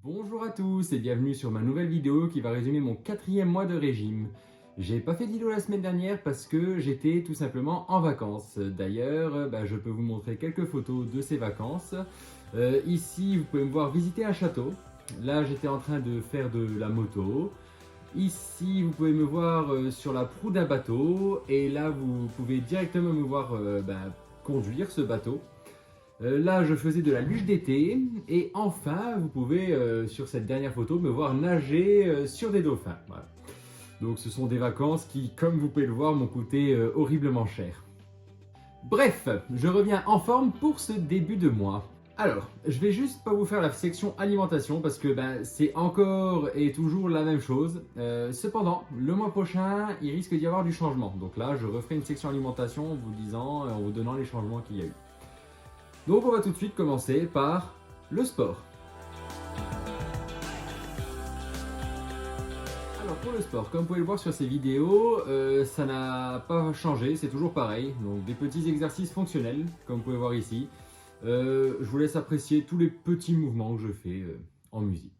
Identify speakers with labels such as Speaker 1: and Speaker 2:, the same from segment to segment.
Speaker 1: Bonjour à tous et bienvenue sur ma nouvelle vidéo qui va résumer mon 4e mois de régime. J'ai pas fait de vidéo la semaine dernière parce que j'étais tout simplement en vacances. D'ailleurs, je peux vous montrer quelques photos de ces vacances. Ici, vous pouvez me voir visiter un château. Là, j'étais en train de faire de la moto. Ici, vous pouvez me voir sur la proue d'un bateau. Et là, vous pouvez directement me voir conduire ce bateau. Là, je faisais de la luge d'été. Et enfin, vous pouvez, sur cette dernière photo, me voir nager sur des dauphins. Voilà. Donc, ce sont des vacances qui, comme vous pouvez le voir, m'ont coûté horriblement cher. Bref, je reviens en forme pour ce début de mois. Alors, je vais juste pas vous faire la section alimentation parce que c'est encore et toujours la même chose. Cependant, le mois prochain, il risque d'y avoir du changement. Donc là, je referai une section alimentation en vous disant, en vous donnant les changements qu'il y a eu. Donc on va tout de suite commencer par le sport. Alors pour le sport, comme vous pouvez le voir sur ces vidéos, ça n'a pas changé, c'est toujours pareil. Donc des petits exercices fonctionnels, comme vous pouvez voir ici. Je vous laisse apprécier tous les petits mouvements que je fais en musique.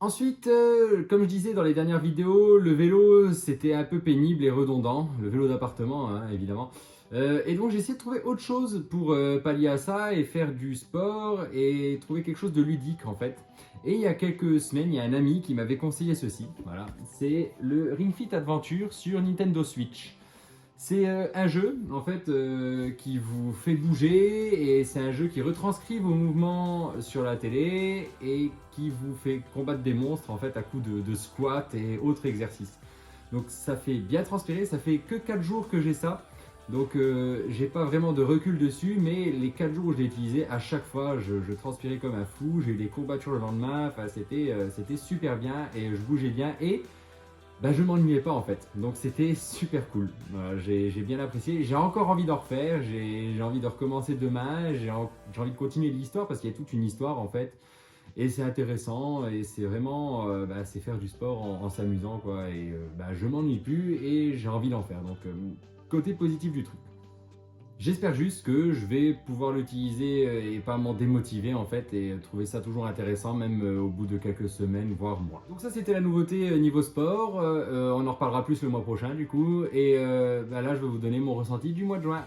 Speaker 1: Ensuite, comme je disais dans les dernières vidéos, le vélo c'était un peu pénible et redondant, le vélo d'appartement hein, évidemment. Et donc j'ai essayé de trouver autre chose pour pallier à ça et faire du sport et trouver quelque chose de ludique en fait. Et il y a quelques semaines, il y a un ami qui m'avait conseillé ceci, voilà, c'est le Ring Fit Adventure sur Nintendo Switch. C'est un jeu en fait qui vous fait bouger et c'est un jeu qui retranscrit vos mouvements sur la télé et qui vous fait combattre des monstres en fait à coups de squats et autres exercices. Donc ça fait bien transpirer, ça fait que 4 jours que j'ai ça. Donc j'ai pas vraiment de recul dessus mais les 4 jours où je l'ai utilisé à chaque fois je transpirais comme un fou, j'ai eu des courbatures le lendemain, enfin c'était super bien et je bougeais bien et je m'ennuyais pas en fait, donc c'était super cool. Voilà, j'ai bien apprécié. J'ai encore envie d'en refaire, j'ai envie de recommencer demain, j'ai envie de continuer l'histoire parce qu'il y a toute une histoire en fait. Et c'est intéressant et c'est vraiment c'est faire du sport en s'amusant quoi. Et je m'ennuie plus et j'ai envie d'en faire. Donc côté positif du truc. J'espère juste que je vais pouvoir l'utiliser et pas m'en démotiver en fait et trouver ça toujours intéressant même au bout de quelques semaines voire mois. Donc ça c'était la nouveauté niveau sport, on en reparlera plus le mois prochain du coup et là je vais vous donner mon ressenti du mois de juin.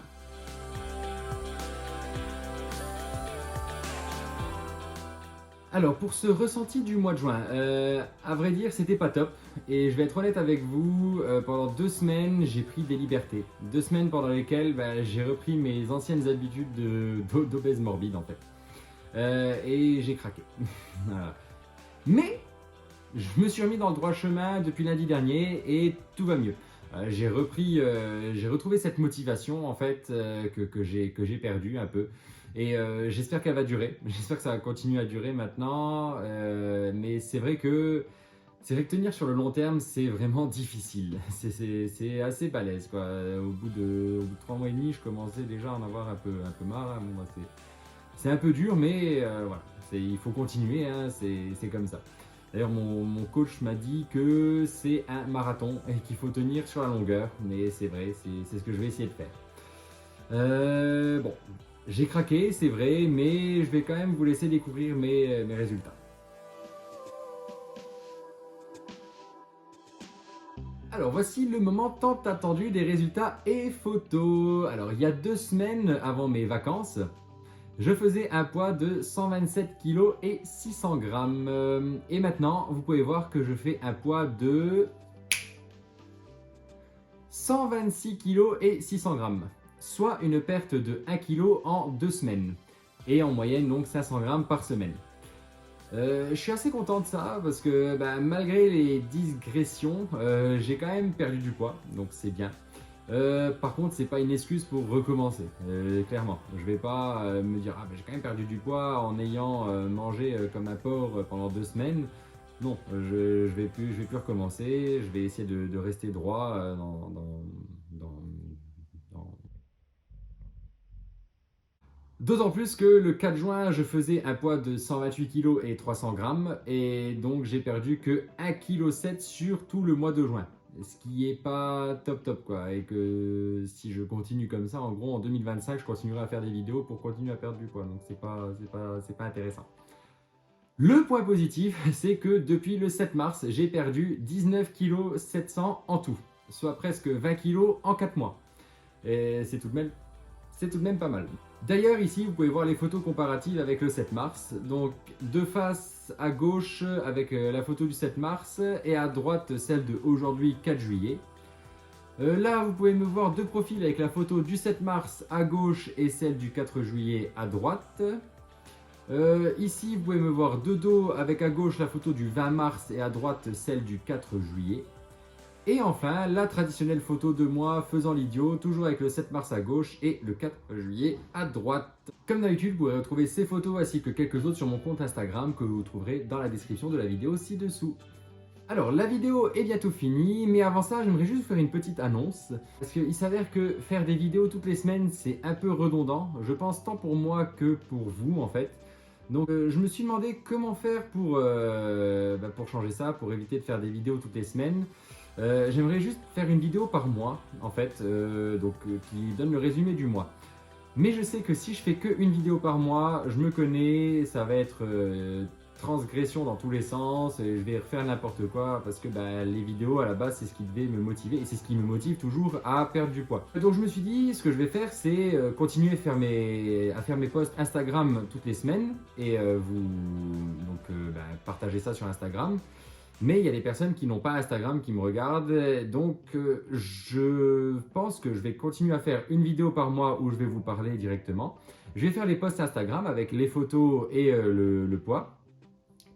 Speaker 1: Alors pour ce ressenti du mois de juin, à vrai dire c'était pas top et je vais être honnête avec vous, pendant 2 semaines j'ai pris des libertés. 2 semaines pendant lesquelles j'ai repris mes anciennes habitudes d'obèse morbide en fait. Et j'ai craqué. Voilà. Mais je me suis remis dans le droit chemin depuis lundi dernier et tout va mieux. J'ai retrouvé cette motivation en fait que j'ai perdue un peu. Et j'espère qu'elle va durer. J'espère que ça va continuer à durer maintenant. Mais c'est vrai que C'est vrai que tenir sur le long terme, c'est vraiment difficile. C'est assez balèze, quoi. Au bout de 3 mois et demi, je commençais déjà à en avoir un peu marre, hein. Bon, bah, c'est un peu dur, mais voilà. Il faut continuer, hein, c'est comme ça. D'ailleurs, mon coach m'a dit que c'est un marathon et qu'il faut tenir sur la longueur. Mais c'est vrai, c'est ce que je vais essayer de faire. Bon, j'ai craqué, c'est vrai, mais je vais quand même vous laisser découvrir mes résultats. Alors voici le moment tant attendu des résultats et photos. Alors il y a 2 semaines avant mes vacances, je faisais un poids de 127 kg et 600 grammes. Et maintenant, vous pouvez voir que je fais un poids de 126 kg et 600 grammes. Soit une perte de 1 kg en 2 semaines. Et en moyenne donc 500 grammes par semaine. Je suis assez content de ça parce que bah, malgré les digressions, j'ai quand même perdu du poids, donc c'est bien. Par contre, c'est pas une excuse pour recommencer, clairement. Je vais pas me dire ah bah, j'ai quand même perdu du poids en ayant mangé comme un porc pendant 2 semaines. Non, je vais plus recommencer. Je vais essayer de rester droit dans- dans- D'autant plus que le 4 juin, je faisais un poids de 128 kg et 300 grammes et donc j'ai perdu que 1,7 kg sur tout le mois de juin. Ce qui est pas top top quoi. Et que si je continue comme ça, en gros en 2025, je continuerai à faire des vidéos pour continuer à perdre du poids. Donc c'est pas intéressant. Le point positif, c'est que depuis le 7 mars, j'ai perdu 19,7 kg en tout, soit presque 20 kg en 4 mois. Et c'est tout de même pas mal. D'ailleurs, ici, vous pouvez voir les photos comparatives avec le 7 mars. Donc, de face à gauche avec la photo du 7 mars et à droite celle de aujourd'hui 4 juillet. Là, vous pouvez me voir de profil avec la photo du 7 mars à gauche et celle du 4 juillet à droite. Ici, vous pouvez me voir de dos avec à gauche la photo du 20 mars et à droite celle du 4 juillet. Et enfin, la traditionnelle photo de moi faisant l'idiot, toujours avec le 7 mars à gauche et le 4 juillet à droite. Comme d'habitude, vous pourrez retrouver ces photos ainsi que quelques autres sur mon compte Instagram que vous trouverez dans la description de la vidéo ci-dessous. Alors, la vidéo est bientôt finie, mais avant ça, j'aimerais juste faire une petite annonce. Parce qu'il s'avère que faire des vidéos toutes les semaines, c'est un peu redondant. Je pense tant pour moi que pour vous, en fait. Donc, je me suis demandé comment faire pour changer ça, pour éviter de faire des vidéos toutes les semaines. J'aimerais juste faire une vidéo par mois, en fait, qui donne le résumé du mois. Mais je sais que si je fais qu'une vidéo par mois, je me connais, ça va être transgression dans tous les sens, et je vais refaire n'importe quoi parce que bah, les vidéos à la base c'est ce qui devait me motiver et c'est ce qui me motive toujours à perdre du poids. Donc je me suis dit ce que je vais faire c'est continuer à faire mes posts Instagram toutes les semaines et partager ça sur Instagram. Mais il y a des personnes qui n'ont pas Instagram qui me regardent, donc je pense que je vais continuer à faire une vidéo par mois où je vais vous parler directement. Je vais faire les posts Instagram avec les photos et le poids.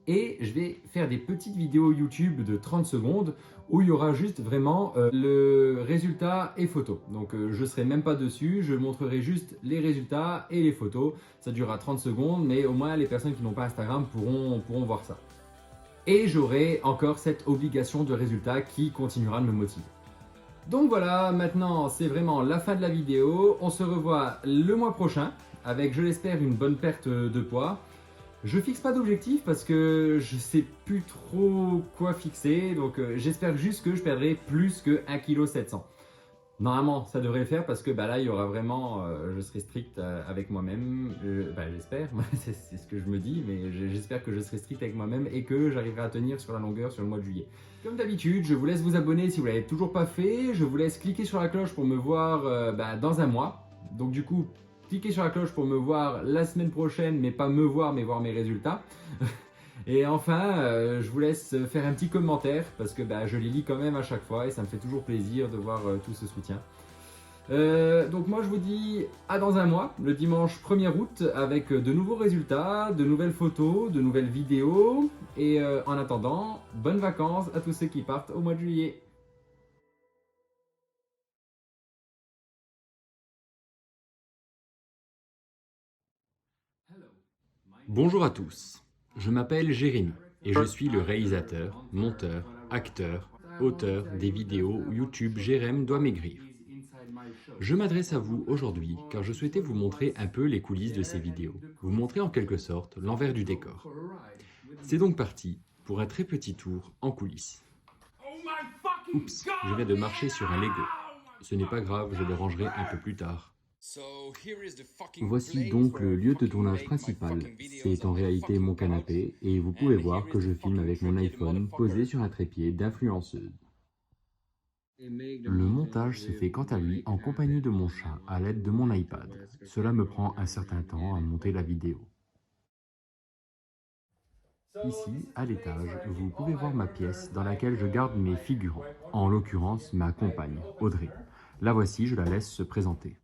Speaker 1: Et je vais faire des petites vidéos YouTube de 30 secondes où il y aura juste vraiment le résultat et photos. Donc je ne serai même pas dessus, je montrerai juste les résultats et les photos. Ça durera 30 secondes, mais au moins les personnes qui n'ont pas Instagram pourront voir ça. Et j'aurai encore cette obligation de résultat qui continuera de me motiver. Donc voilà, maintenant c'est vraiment la fin de la vidéo. On se revoit le mois prochain avec, je l'espère, une bonne perte de poids. Je fixe pas d'objectif parce que je sais plus trop quoi fixer, donc j'espère juste que je perdrai plus que 1,7 kg. Normalement, ça devrait le faire parce que bah, là, il y aura vraiment, je serai strict avec moi-même. J'espère, c'est ce que je me dis, mais j'espère que je serai strict avec moi-même et que j'arriverai à tenir sur la longueur sur le mois de juillet. Comme d'habitude, je vous laisse vous abonner si vous ne l'avez toujours pas fait. Je vous laisse cliquer sur la cloche pour me voir dans un mois. Donc du coup, cliquez sur la cloche pour me voir la semaine prochaine, mais pas me voir, mais voir mes résultats. Et enfin, je vous laisse faire un petit commentaire parce que je les lis quand même à chaque fois et ça me fait toujours plaisir de voir tout ce soutien. Donc moi je vous dis à dans un mois, le dimanche 1er août, avec de nouveaux résultats, de nouvelles photos, de nouvelles vidéos. Et en attendant, bonnes vacances à tous ceux qui partent au mois de juillet. Bonjour à tous, je m'appelle Jérémy. Et je suis le réalisateur, monteur, acteur, auteur des vidéos YouTube Jérém doit maigrir. Je m'adresse à vous aujourd'hui car je souhaitais vous montrer un peu les coulisses de ces vidéos, vous montrer en quelque sorte l'envers du décor. C'est donc parti pour un très petit tour en coulisses. Oups, je viens de marcher sur un Lego. Ce n'est pas grave, je le rangerai un peu plus tard. Voici donc le lieu de tournage principal. C'est en réalité mon canapé et vous pouvez voir que je filme avec mon iPhone posé sur un trépied d'influenceuse. Le montage se fait quant à lui en compagnie de mon chat à l'aide de mon iPad. Cela me prend un certain temps à monter la vidéo. Ici, à l'étage, vous pouvez voir ma pièce dans laquelle je garde mes figurants, en l'occurrence ma compagne, Audrey. La voici, je la laisse se présenter.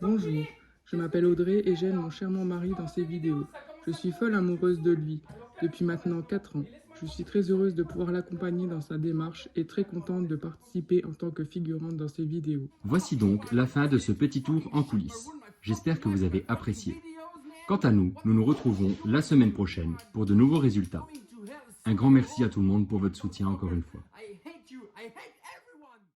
Speaker 2: Bonjour, je m'appelle Audrey et j'aide mon charmant mari dans ses vidéos. Je suis folle amoureuse de lui, depuis maintenant 4 ans. Je suis très heureuse de pouvoir l'accompagner dans sa démarche et très contente de participer en tant que figurante dans ses vidéos.
Speaker 1: Voici donc la fin de ce petit tour en coulisses. J'espère que vous avez apprécié. Quant à nous, nous nous retrouvons la semaine prochaine pour de nouveaux résultats. Un grand merci à tout le monde pour votre soutien encore une fois.